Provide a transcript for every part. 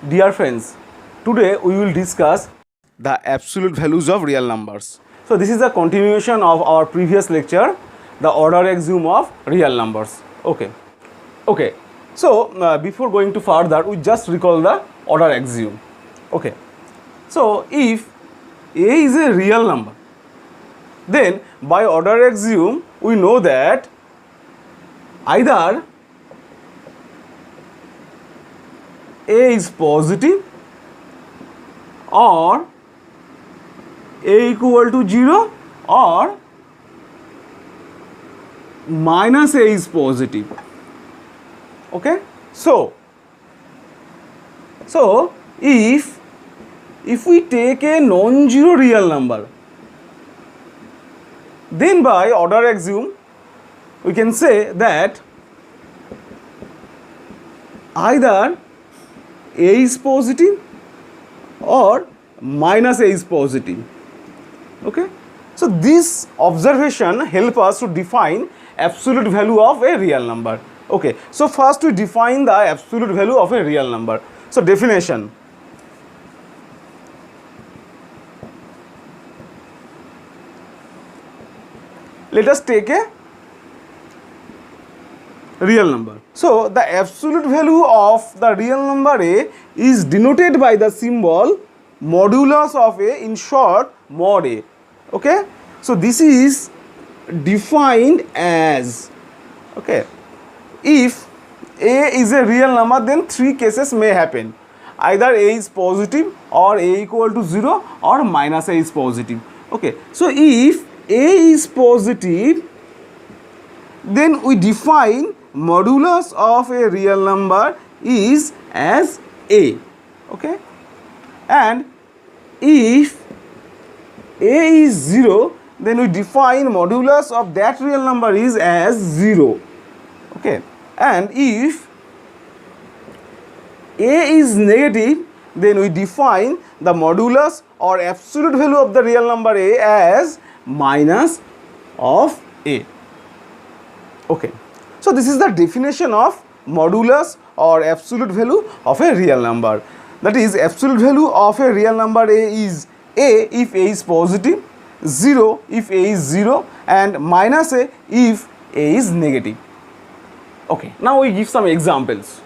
Dear friends, today we will discuss the absolute values of real numbers. So this is a continuation of our previous lecture, the order axiom of real numbers. Okay. So before going to further, we just recall the order axiom. Okay. So if a is a real number, then by order axiom we know that either a is positive or a equal to 0 or minus a is positive. Okay. So if we take a non-zero real number, then by order axiom we can say that either a is positive or minus a is positive. Okay. So this observation help us to define absolute value of a real number. Okay. So first we define the absolute value of a real number. So definition. Let us take a real number. So the absolute value of the real number a is denoted by the symbol modulus of a, in short mod a. Okay. So this is defined as, okay, if a is a real number, then three cases may happen. Either a is positive or a equal to 0 or minus a is positive. Okay. So if a is positive, then we define modulus of a real number is as a. Okay. And if a is 0, then we define modulus of that real number is as 0. Okay. And if a is negative, then we define the modulus or absolute value of the real number a as minus of a. Okay. So this is the definition of modulus or absolute value of a real number. That is, absolute value of a real number a is a if a is positive, 0 if a is 0, and minus a if a is negative. Okay. Now we give some examples.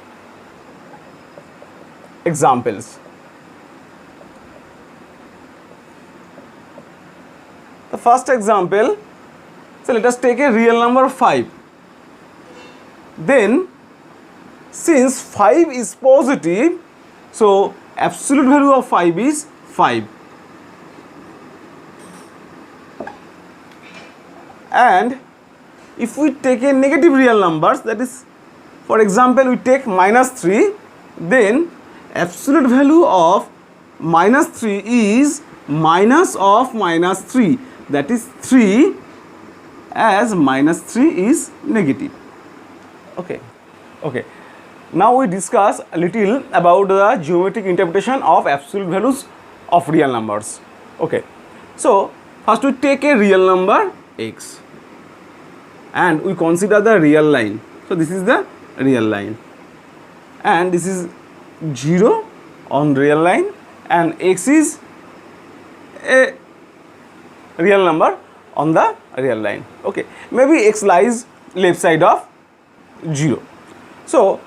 The first example, so let us take a real number 5. Then since 5 is positive, so absolute value of 5 is 5. And if we take a negative real numbers, that is, for example, we take minus 3, then absolute value of minus 3 is minus of minus 3, that is 3, as minus 3 is negative. Okay. Now we discuss a little about the geometric interpretation of absolute values of real numbers. Okay. So first we take a real number x and we consider the real line. So this is the real line and this is 0 on real line, and x is a real number on the real line. Okay. Maybe x lies left side of 0. So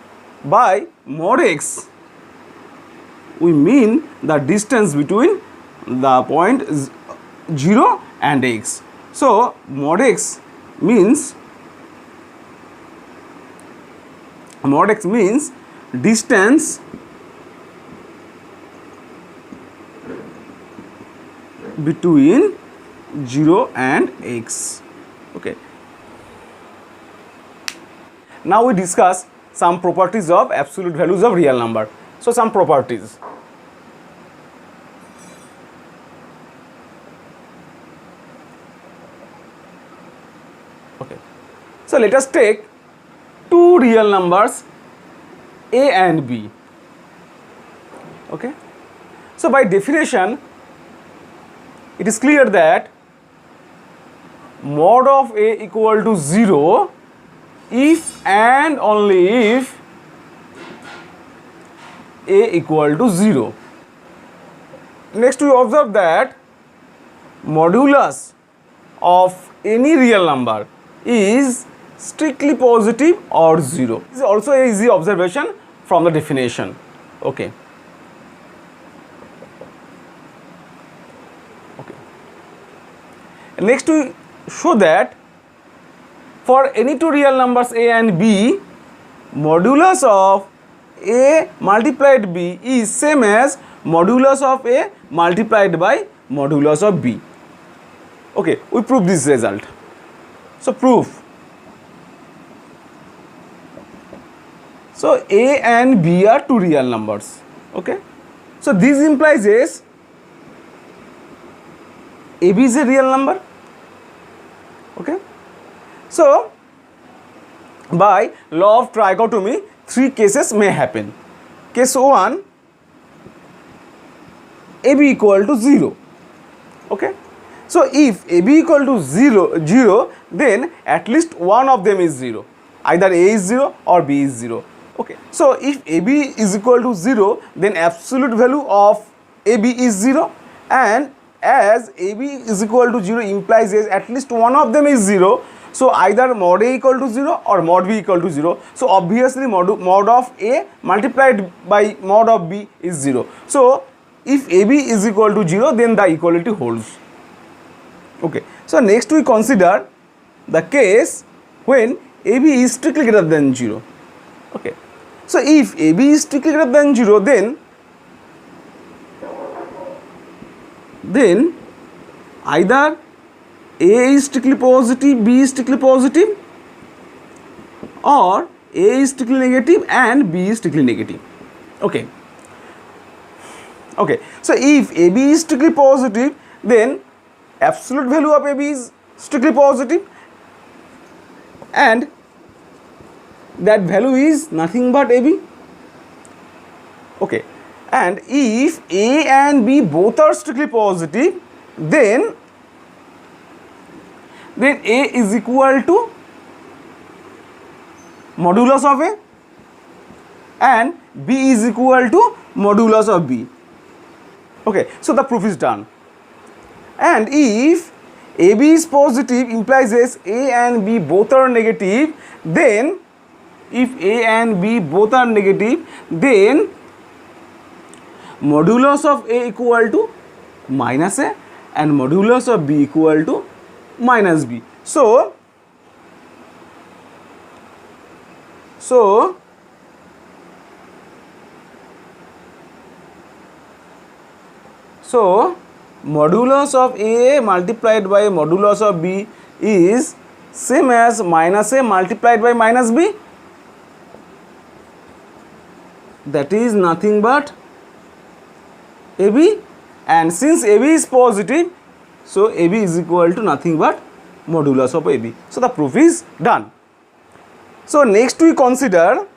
by mod x we mean the distance between the point 0 and x. So mod x means distance between 0 and x. Okay. Now we discuss some properties of absolute values of real number. So some properties. Okay. So let us take two real numbers a and b. Okay. So by definition, it is clear that mod of a equal to 0 if and only if a equal to 0. Next we observe that modulus of any real number is strictly positive or 0. This is also an easy observation from the definition. Okay. Next we show that for any two real numbers a and b, modulus of a multiplied b is same as modulus of a multiplied by modulus of b. Okay, we prove this result. So proof. So a and b are two real numbers. Okay. So this implies is ab is a real number. Okay. So by law of trichotomy, three cases may happen. Case 1, ab equal to 0. Okay. So if ab equal to 0, then at least one of them is 0. Either a is 0 or b is 0. Okay. So if ab is equal to 0, then absolute value of ab is 0, and as ab is equal to 0 implies is at least one of them is 0. So either mod a equal to 0 or mod b equal to 0. So obviously mod of a multiplied by mod of b is 0. So if ab is equal to 0, then the equality holds. Okay. So next we consider the case when ab is strictly greater than 0. Okay. So if ab is strictly greater than 0, then either a is strictly positive, b is strictly positive, or a is strictly negative and b is strictly negative. Okay. Okay. So if ab is strictly positive, then absolute value of ab is strictly positive, and that value is nothing but ab. Okay. And if a and b both are strictly positive, then a is equal to modulus of a and b is equal to modulus of b. Okay. So the proof is done. And if ab is positive implies as a and b both are negative, then if a and b both are negative, then modulus of a equal to minus a and modulus of b equal to minus b. So modulus of a multiplied by modulus of b is same as minus a multiplied by minus b. That is nothing but ab, and since ab is positive, so ab is equal to nothing but modulus of ab. So the proof is done. So next we consider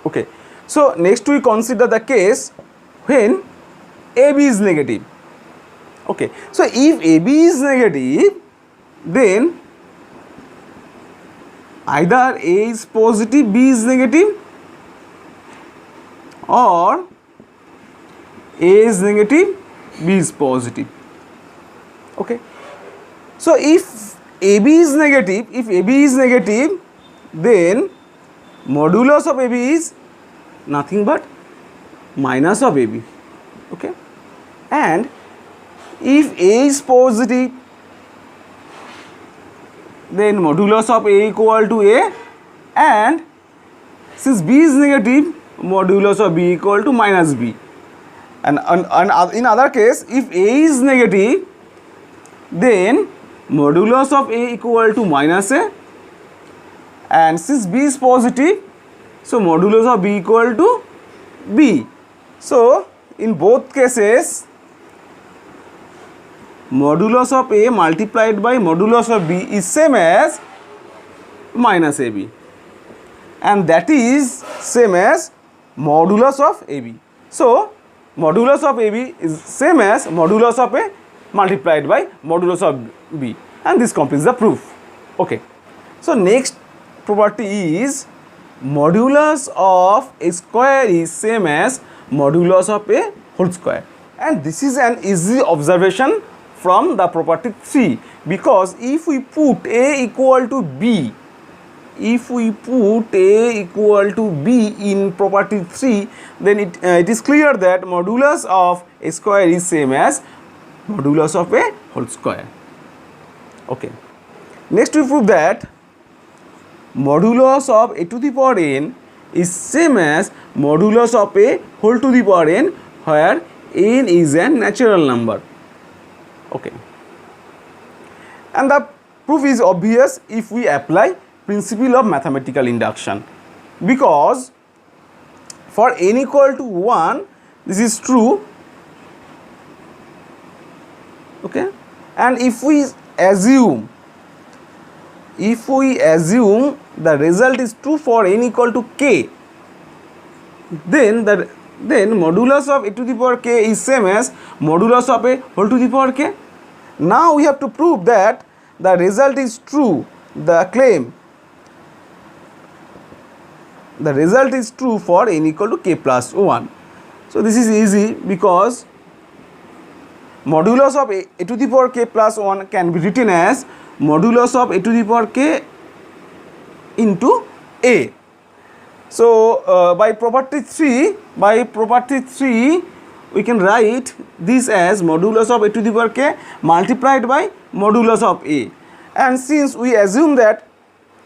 okay. So next we consider the case when ab is negative. Okay. So if ab is negative, then either a is positive, b is negative, or a is negative, b is positive. Okay. So if ab is negative, then modulus of ab is nothing but minus of ab. Okay. And if a is positive, then modulus of a equal to a, and since b is negative, modulus of b equal to minus b. And in other case, if a is negative, then modulus of a equal to minus a, and since b is positive, so modulus of b equal to b. So in both cases, modulus of a multiplied by modulus of b is same as minus ab, and that is same as modulus of AB. So modulus of AB is same as modulus of A multiplied by modulus of B, and this completes the proof. Okay. So next property is modulus of A square is same as modulus of A whole square, and this is an easy observation from the property 3, because if we put A equal to B, if we put A equal to B in property 3, then it is clear that modulus of A square is same as modulus of A whole square. Okay. Next we prove that modulus of A to the power n is same as modulus of A whole to the power n, where n is a natural number. Okay. And the proof is obvious if we apply principle of mathematical induction, because for n equal to 1 this is true. Okay. And if we assume the result is true for n equal to k, then modulus of A to the power k is same as modulus of A whole to the power k. Now we have to prove that the result is true, the result is true for n equal to k plus 1. So this is easy, because modulus of A to the power k plus 1 can be written as modulus of A to the power k into A. So by property 3 we can write this as modulus of A to the power k multiplied by modulus of A, and since we assume that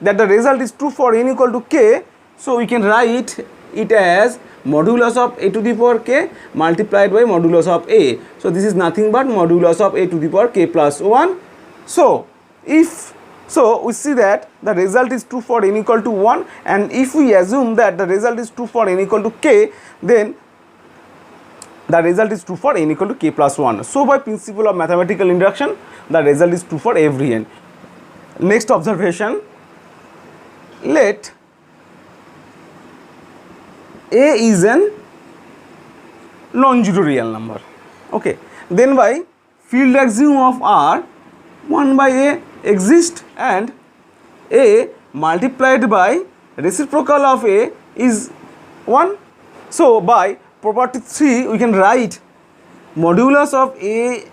the result is true for n equal to k, so we can write it as modulus of A to the power k multiplied by modulus of A. So this is nothing but modulus of A to the power k plus 1. So we see that the result is true for n equal to 1, and if we assume that the result is true for n equal to k, then the result is true for n equal to k plus 1. So by principle of mathematical induction, the result is true for every n. Next observation, let A is an non-zero real number. Okay. Then by field axiom of R, 1 by A exists, and A multiplied by reciprocal of A is 1. So by property 3 we can write modulus of A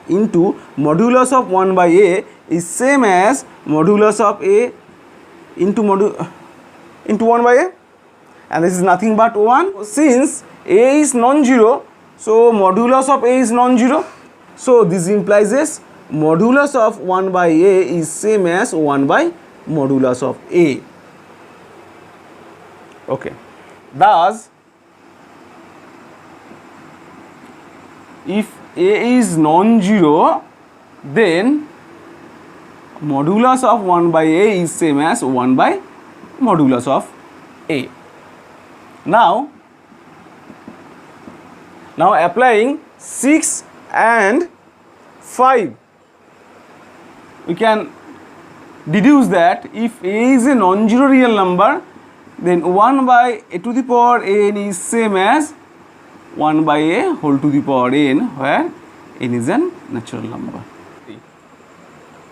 into modulus of 1 by A is same as modulus of A into 1 by A, and this is nothing but 1. Since A is non-zero, so modulus of A is non-zero, so this implies this modulus of 1 by A is same as 1 by modulus of A. Okay. Thus if A is non-zero, then modulus of 1 by A is same as 1 by modulus of A. Now applying 6 and 5, we can deduce that if A is a non-zero real number, then 1 by A to the power n is same as 1 by A whole to the power n, where n is an natural number.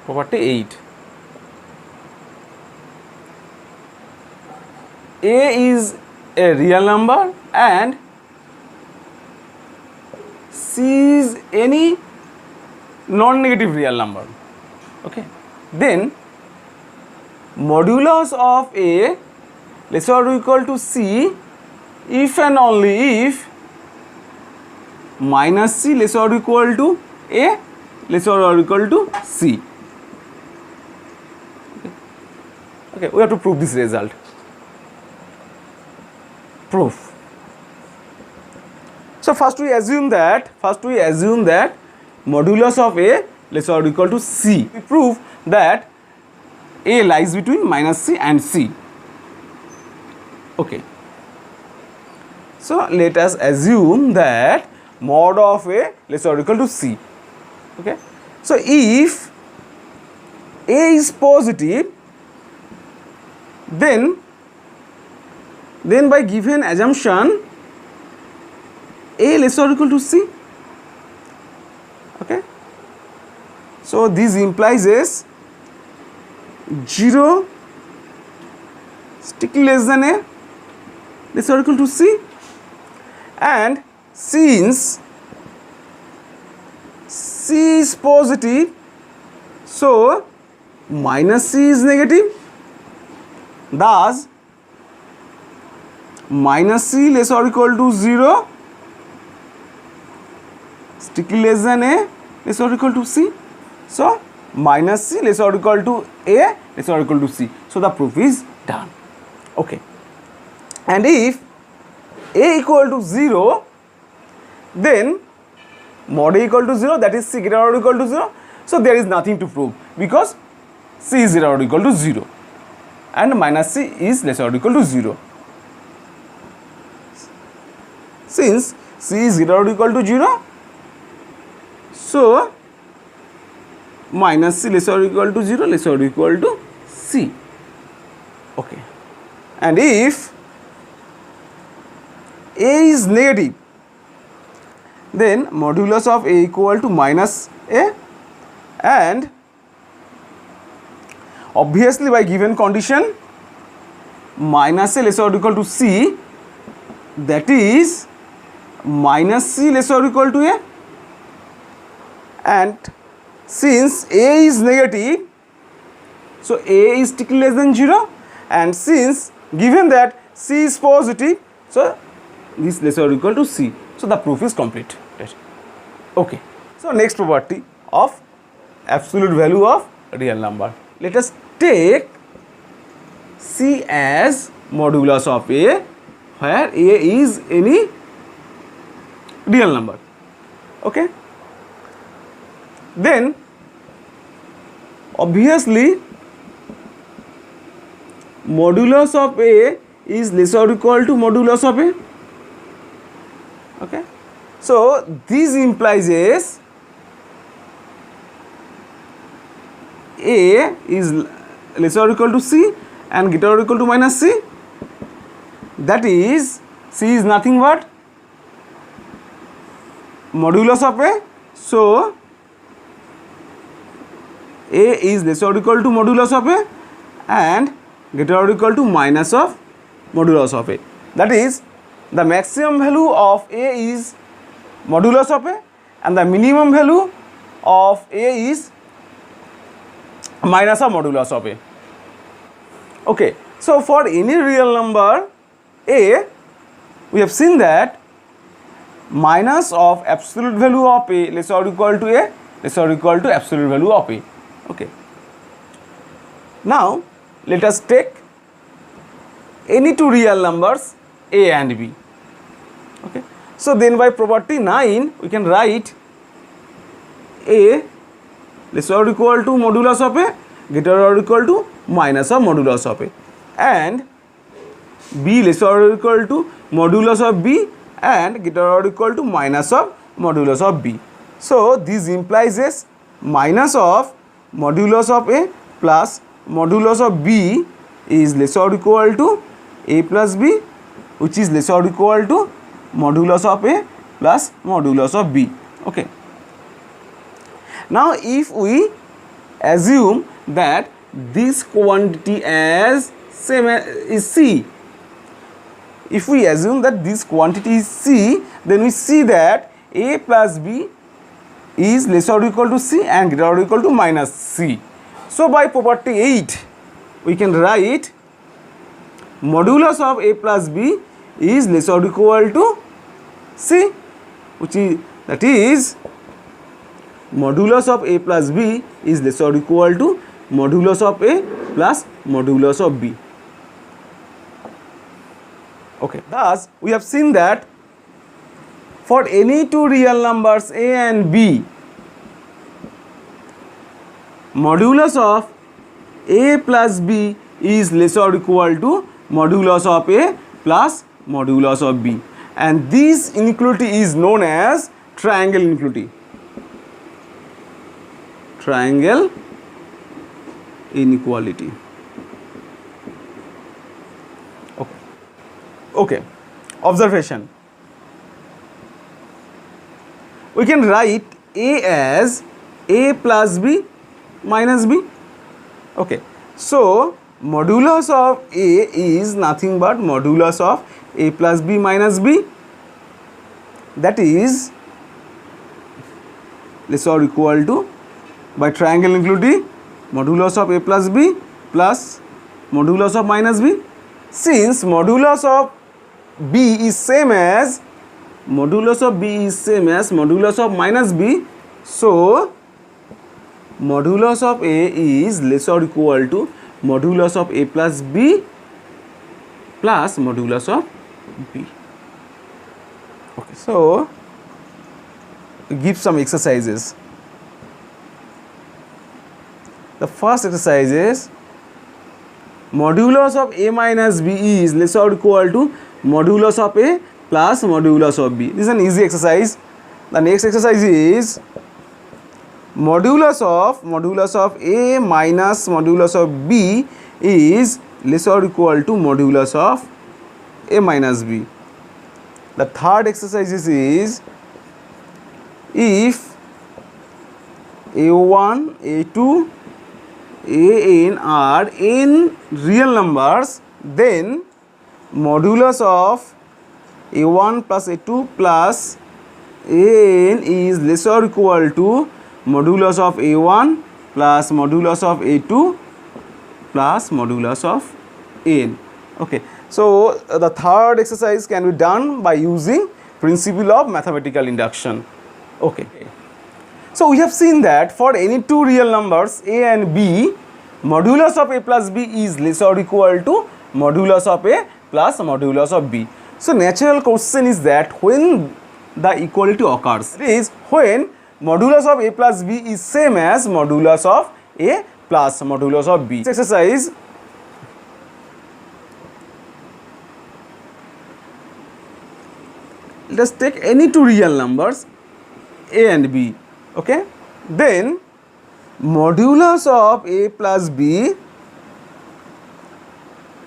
Property 8. A is a real number and C is any non-negative real number. Okay. Then modulus of A lesser or equal to C if and only if minus C lesser or equal to A lesser or equal to C. Okay, we have to prove this result. Proof. So first we assume that modulus of A lesser or equal to C. We prove that A lies between minus C and C. Okay. So let us assume that mod of A lesser or equal to C. Okay. So if A is positive, then then by given assumption A less or equal to C. Okay, so this implies is 0 strictly less than A less or equal to C, and since C is positive, so minus C is negative, thus minus C less or equal to 0 strictly less than A less or equal to C. So minus C less or equal to A less or equal to C. So the proof is done. Okay. And if A equal to 0, then mod A equal to 0, that is C greater or equal to 0. So there is nothing to prove because C is greater or equal to 0 and minus C is less or equal to 0. Since C is greater or equal to 0, so minus C less or equal to 0 less or equal to C. Okay. And if A is negative, then modulus of A equal to minus A, and obviously by given condition minus A less or equal to C, that is minus C less or equal to A, and since A is negative, so A is strictly less than 0, and since given that C is positive, so this less or equal to C. So the proof is complete. Okay. So next property of absolute value of real number. Let us take C as modulus of A, where A is any real number. Okay. Then obviously modulus of A is less or equal to modulus of A. Okay. So this implies is A is less or equal to C and greater or equal to minus C. That is C is nothing but modulus of A. So A is less or equal to modulus of A and greater or equal to minus of modulus of A. That is the maximum value of A is modulus of A and the minimum value of A is minus of modulus of A. Okay. So for any real number A, we have seen that minus of absolute value of A less or equal to A less or equal to absolute value of A. Okay. Now let us take any two real numbers A and B. Okay. So then by property 9 we can write A less or equal to modulus of A greater or equal to minus of modulus of A, and B less or equal to modulus of B and greater or equal to minus of modulus of B. So this implies is minus of modulus of A plus modulus of B is less or equal to A plus B, which is less or equal to modulus of A plus modulus of B. Okay. Now if we assume that this quantity as same as is C, if we assume that this quantity is C, then we see that A plus B is less or equal to C and greater or equal to minus C. So by property 8 we can write modulus of A plus B is less or equal to C, which is, that is modulus of A plus B is less or equal to modulus of A plus modulus of B. Okay. Thus we have seen that for any two real numbers A and B, modulus of A plus B is less or equal to modulus of A plus modulus of B, and this inequality is known as triangle inequality. Triangle inequality. Okay. Okay, observation. We can write A as A plus B minus B. Okay, so modulus of A is nothing but modulus of A plus B minus B, that is less or equal to, by triangle include modulus of A plus B plus modulus of minus B. Since modulus of B is same as modulus of minus B, so modulus of A is less or equal to modulus of A plus B plus modulus of B. Okay, so give some exercises. The first exercise is modulus of A minus B is less or equal to modulus of A plus modulus of B. This is an easy exercise. The next exercise is modulus of A minus modulus of B is less or equal to modulus of A minus B. The third exercise is if A1, A2, An are n real numbers, then modulus of A1 plus A2 plus An is less or equal to modulus of A1 plus modulus of A2 plus modulus of N. Okay, so the third exercise can be done by using principle of mathematical induction. Okay, so we have seen that for any two real numbers A and B, modulus of A plus B is less or equal to modulus of A plus modulus of B. So natural question is that when the equality occurs, it is when modulus of A plus B is same as modulus of A plus modulus of B. This exercise, let us take any two real numbers A and B. Okay, then modulus of A plus B,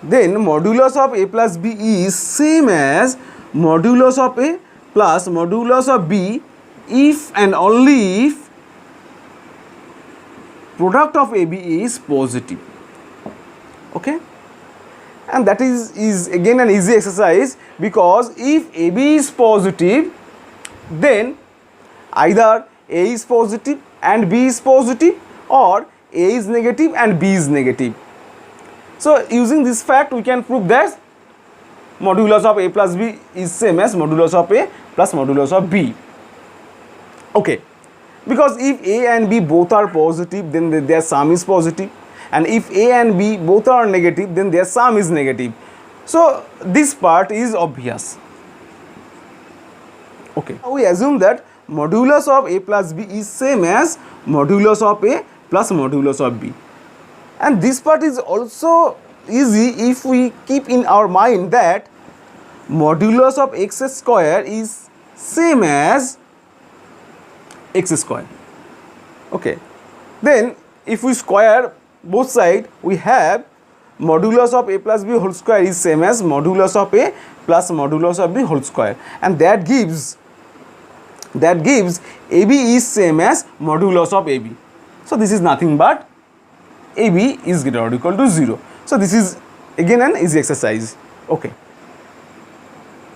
is same as modulus of A plus modulus of B if and only if product of AB is positive. Okay, and that is again an easy exercise, because if AB is positive, then either A is positive and B is positive, or A is negative and B is negative. So using this fact, we can prove that modulus of A plus B is same as modulus of A plus modulus of B. Okay, because if A and B both are positive, then their sum is positive, and if A and B both are negative, then their sum is negative. So this part is obvious. Okay, now we assume that modulus of A plus B is same as modulus of A plus modulus of B, and this part is also easy if we keep in our mind that modulus of x square is same as x square. Okay, then if we square both sides, we have modulus of A plus B whole square is same as modulus of A plus modulus of B whole square, and that gives AB is same as modulus of AB. So this is nothing but AB is greater or equal to 0. So this is again an easy exercise. Okay,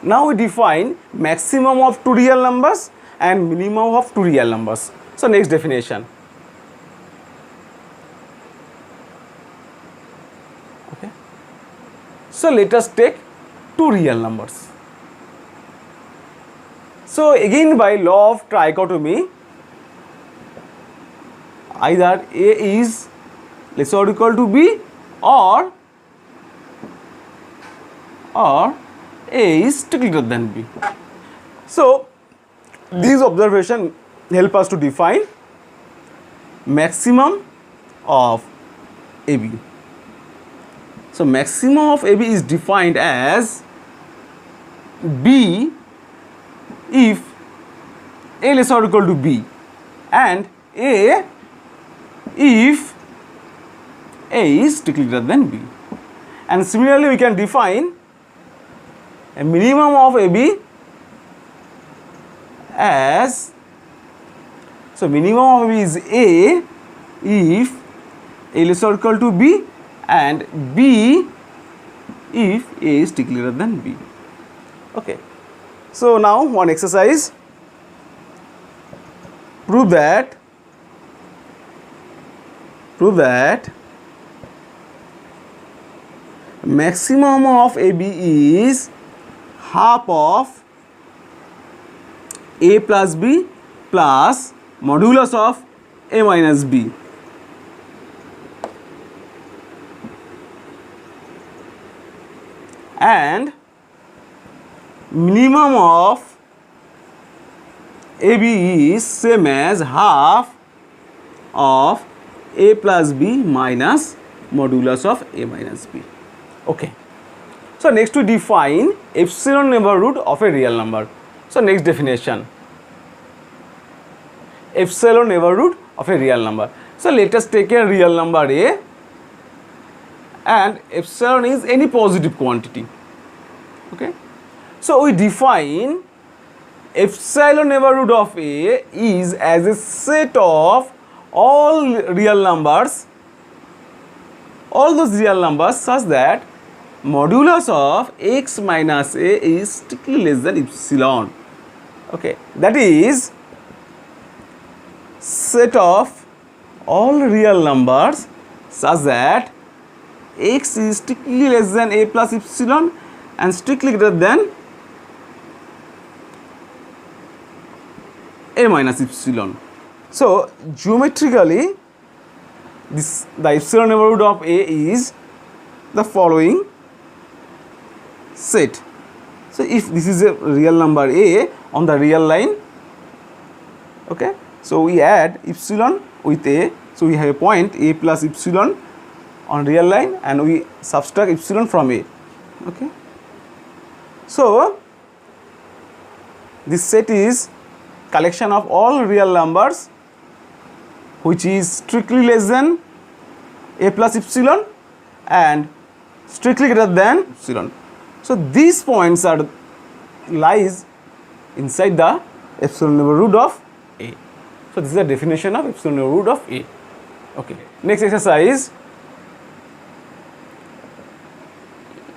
now we define maximum of two real numbers and minimum of two real numbers. So next definition. Okay, so let us take two real numbers. So again, by law of trichotomy, either A is less or equal to B, or A is greater than B. So these observations help us to define maximum of AB. So maximum of AB is defined as B if A less or equal to B, and A if A is greater than B. And similarly, we can define a minimum of AB as, so minimum of AB is A if A less or equal to B and B if A is greater than B. Okay. So now one exercise, prove that maximum of AB is half of A plus B plus modulus of A minus B. And minimum of AB is same as half of A plus B minus modulus of A minus B. Okay. So next to define epsilon neighborhood of a real number. So next definition, epsilon neighborhood of a real number. So let us take a real number A and epsilon is any positive quantity. Okay. So we define epsilon neighborhood of A is as a set of all real numbers, all those real numbers such that modulus of x minus A is strictly less than epsilon. Okay, that is set of all real numbers such that x is strictly less than A plus epsilon and strictly greater than A minus epsilon. So geometrically the epsilon neighborhood of A is the following set. So if this is a real number A on the real line, okay, so we add epsilon with A, so we have a point A plus epsilon on real line and we subtract epsilon from A. Okay. So this set is collection of all real numbers which is strictly less than A plus epsilon and strictly greater than epsilon. So these points are lies inside the epsilon neighborhood of A. So this is the definition of epsilon neighborhood of A. Okay. Next exercise,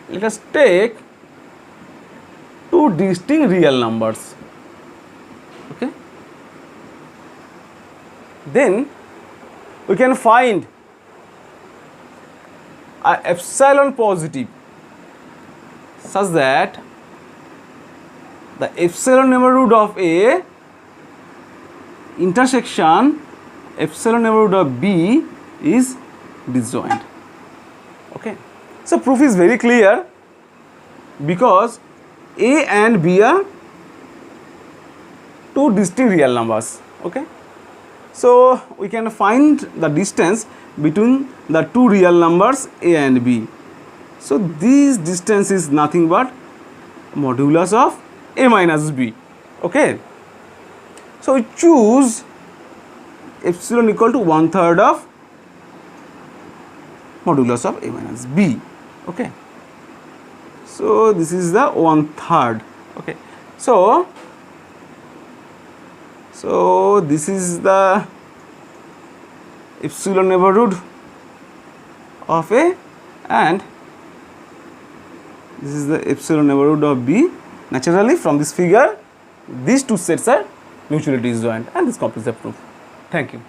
let us take two distinct real numbers. Okay. Then we can find a epsilon positive such that the epsilon neighborhood of A intersection epsilon neighborhood of B is disjoint. Okay. So proof is very clear because A and B are two distinct real numbers. Okay. So we can find the distance between the two real numbers A and B. So this distance is nothing but modulus of A minus B. Okay. So we choose epsilon equal to 1/3 of modulus of A minus B. Okay. So this is the 1/3. Okay. So this is the epsilon neighborhood of A and this is the epsilon neighborhood of B. Naturally from this figure these two sets are mutually disjoint and this completes the proof. Thank you.